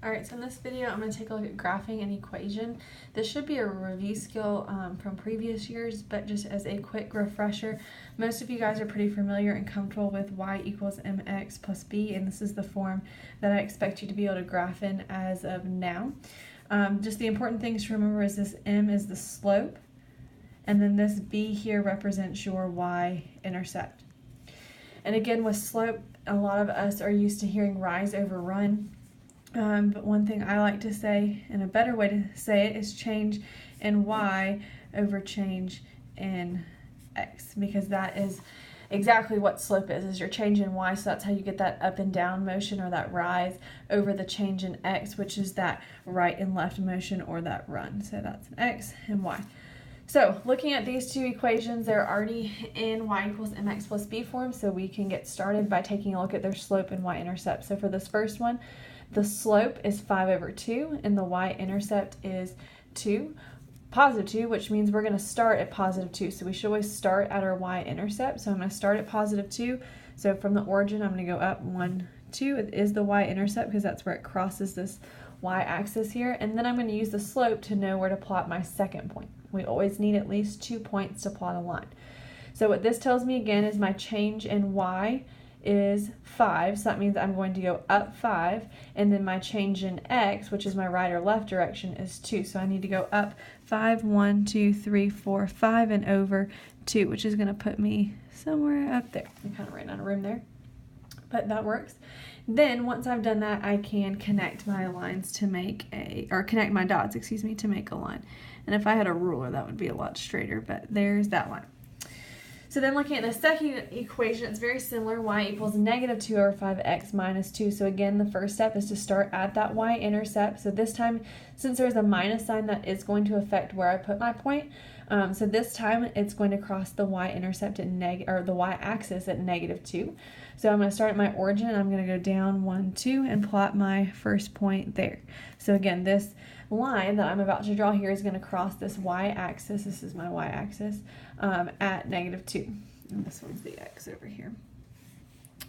Alright, so in this video I'm going to take a look at graphing an equation. This should be a review skill from previous years, but just as a quick refresher, most of you guys are pretty familiar and comfortable with y equals mx plus b, and this is the form that I expect you to be able to graph in as of now. Just the important things to remember is this m is the slope, and then this b here represents your y-intercept. And again, with slope, a lot of us are used to hearing rise over run. But one thing I like to say, and a better way to say it, is change in y over change in x, because that is exactly what slope is your change in y. So that's how you get that up and down motion, or that rise, over the change in x, which is that right and left motion, or that run. So that's an x and y. So looking at these two equations, they're already in y equals mx plus b form, so we can get started by taking a look at their slope and y-intercept. So for this first one, the slope is 5 over 2, and the y-intercept is 2, positive 2, which means we're going to start at positive 2. So we should always start at our y-intercept. So I'm going to start at positive 2. So from the origin, I'm going to go up 1, 2. It is the y-intercept because that's where it crosses this y-axis here. And then I'm going to use the slope to know where to plot my second point. We always need at least 2 points to plot a line. So what this tells me again is my change in y is 5, so that means I'm going to go up 5, and then my change in x, which is my right or left direction, is 2. So I need to go up 5, 1, 2, 3, 4, 5, and over 2, which is going to put me somewhere up there. I kind of ran out of room there, but that works. Then once I've done that, I can connect my lines to make connect my dots, excuse me, to make a line. And if I had a ruler, that would be a lot straighter, but there's that line. So then looking at the second equation, it's very similar. Y equals negative 2 over 5x minus 2. So again, the first step is to start at that y-intercept. So this time, since there's a minus sign, that is going to affect where I put my point. So this time, it's going to cross the y-intercept at the y-axis at negative 2. So I'm going to start at my origin, and I'm going to go down 1, 2, and plot my first point there. So again, this line that I'm about to draw here is going to cross this y-axis. This is my y-axis at negative 2. And this one's the x over here.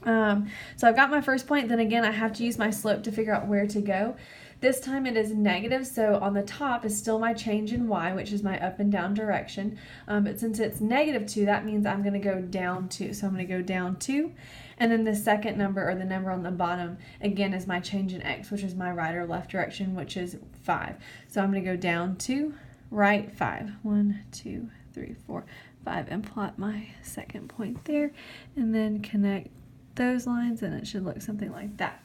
So I've got my first point. Then again, I have to use my slope to figure out where to go. This time it is negative, so on the top is still my change in y, which is my up and down direction. But since it's negative 2, that means I'm going to go down 2. So I'm going to go down 2. And then the second number, or the number on the bottom, again is my change in x, which is my right or left direction, which is 5. So I'm going to go down 2, right 5. 1, 2, 3, 4, 5, and plot my second point there. And then connect those lines, and it should look something like that.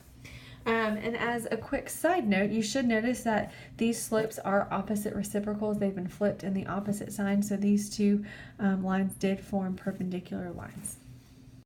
And as a quick side note, you should notice that these slopes are opposite reciprocals. They've been flipped in the opposite sign, so these two lines did form perpendicular lines.